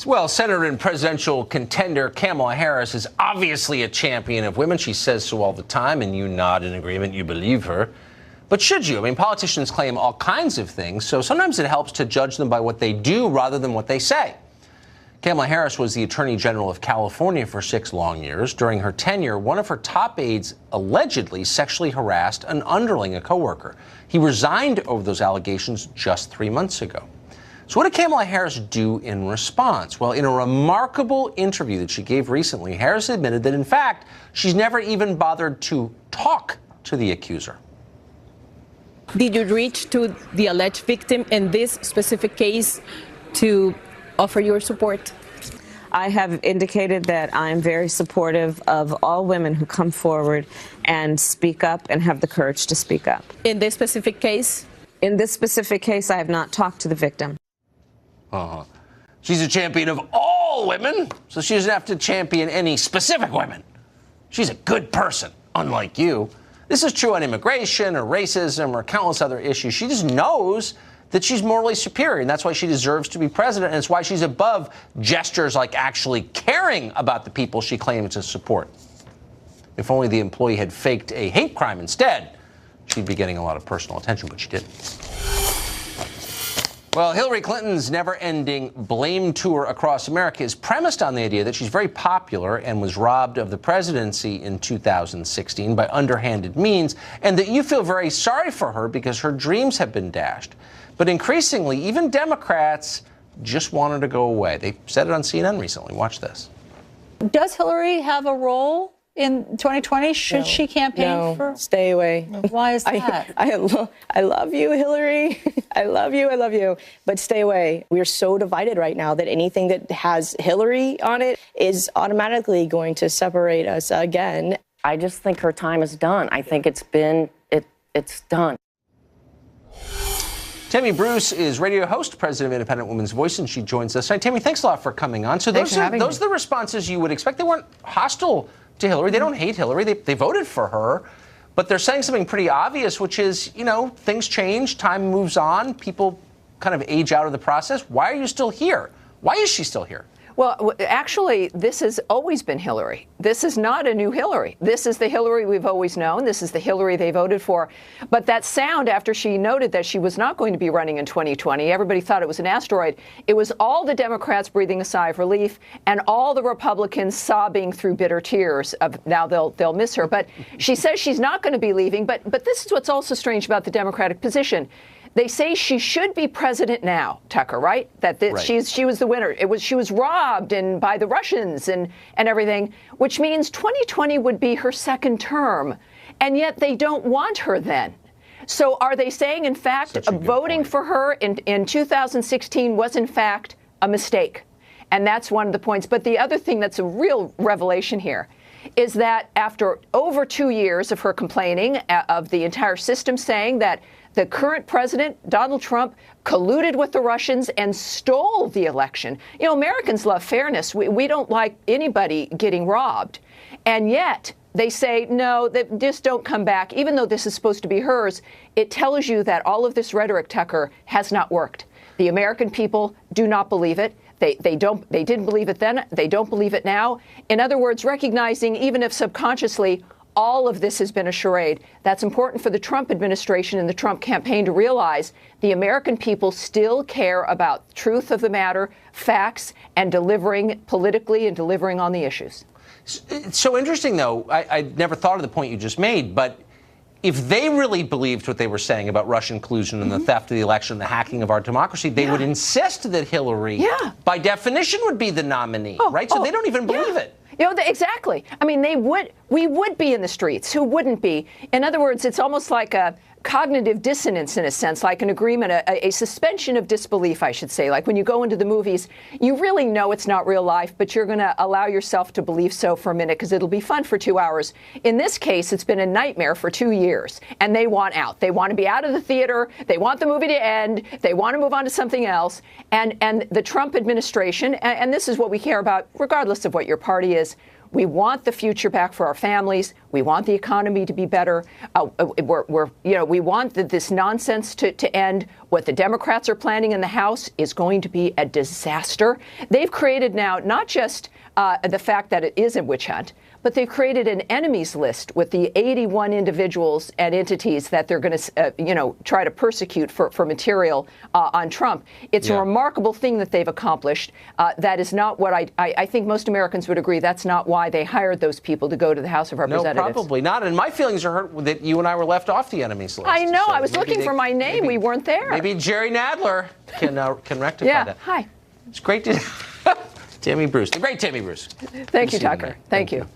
Well, Senator and presidential contender Kamala Harris is obviously a champion of women. She says so all the time, and you nod in agreement. You believe her. But should you? I mean, politicians claim all kinds of things, so sometimes it helps to judge them by what they do rather than what they say. Kamala Harris was the Attorney General of California for 6 long years. During her tenure, one of her top aides allegedly sexually harassed an underling, a coworker. He resigned over those allegations just 3 months ago. So what did Kamala Harris do in response? Well, in a remarkable interview that she gave recently, Harris admitted that, in fact, she's never even bothered to talk to the accuser. Did you reach to the alleged victim in this specific case to offer your support? I have indicated that I am very supportive of all women who come forward and speak up and have the courage to speak up. In this specific case? In this specific case, I have not talked to the victim. She's a champion of all women, so she doesn't have to champion any specific women. She's a good person, unlike you. This is true on immigration or racism or countless other issues. She just knows that she's morally superior, and that's why she deserves to be president, and it's why she's above gestures like actually caring about the people she claims to support. If only the employee had faked a hate crime instead, she'd be getting a lot of personal attention, but she didn't. Well, Hillary Clinton's never-ending blame tour across America is premised on the idea that she's very popular and was robbed of the presidency in 2016 by underhanded means, and that you feel very sorry for her because her dreams have been dashed. But increasingly, even Democrats just want her to go away. They said it on CNN recently. Watch this. Does Hillary have a role in 2020? Should she campaign for? Stay away. Why is that? I love you, Hillary. I love you. But stay away. We're so divided right now that anything that has Hillary on it is automatically going to separate us again. I just think her time is done. I think it's done. Tammy Bruce is radio host, president of Independent Women's Voice, and she joins us tonight. Tammy, thanks a lot for coming on. So those are the responses you would expect. They weren't hostile to Hillary. They don't hate Hillary. They voted for her. But they're saying something pretty obvious, which is, you know, things change, time moves on, people kind of age out of the process. Why are you still here? Why is she still here? Well, actually, this has always been Hillary. This is not a new Hillary. This is the Hillary we've always known. This is the Hillary they voted for. But that sound after she noted that she was not going to be running in 2020, everybody thought it was an asteroid. It was all the Democrats breathing a sigh of relief and all the Republicans sobbing through bitter tears of now they'll miss her. But she says she's not going to be leaving. But this is what's also strange about the Democratic position. They say she should be president now, Tucker, right? That right. She was the winner. She was robbed and by the Russians and everything, which means 2020 would be her second term. And yet they don't want her then. So are they saying, in fact, voting for her in 2016 was, in fact, a mistake? And that's one of the points. But the other thing that's a real revelation here is that after over 2 years of her complaining, of the entire system saying that the current president, Donald Trump, colluded with the Russians and stole the election. You know, Americans love fairness. We don't like anybody getting robbed. And yet they say, no, that just don't come back. Even though this is supposed to be hers, it tells you that all of this rhetoric, Tucker, has not worked. The American people do not believe it. They didn't believe it then. They don't believe it now. In other words, recognizing, even if subconsciously, all of this has been a charade. That's important for the Trump administration and the Trump campaign to realize the American people still care about truth of the matter, facts, and delivering politically and delivering on the issues. It's so interesting, though. I never thought of the point you just made, but if they really believed what they were saying about Russian collusion and the theft of the election, the hacking of our democracy, they would insist that Hillary, by definition, would be the nominee, right? So they don't even believe it. You know, exactly. I mean, we would be in the streets. Who wouldn't be? In other words, it's almost like a cognitive dissonance in a sense, like an agreement, a suspension of disbelief, I should say. Like when you go into the movies, you really know it's not real life, but you're going to allow yourself to believe so for a minute because it'll be fun for 2 hours. In this case, it's been a nightmare for 2 years, and they want out. They want to be out of the theater. They want the movie to end. They want to move on to something else. And the Trump administration, and this is what we care about, regardless of what your party is, We want the future back for our families. We want the economy to be better. We want this nonsense to end. What the Democrats are planning in the House is going to be a disaster. They've created now not just the fact that it is a witch hunt, but they've created an enemies list with the 81 individuals and entities that they're going to, try to persecute for material on Trump. It's a remarkable thing that they've accomplished. That is not what I think most Americans would agree. That's not why they hired those people to go to the House of Representatives. No, probably not. And my feelings are hurt that you and I were left off the enemies list. I know. So I was looking for my name. We weren't there. Maybe Jerry Nadler can rectify that. Hi. It's great to Tammy Bruce, the great Tammy Bruce. Thank you, Tucker. Thank you.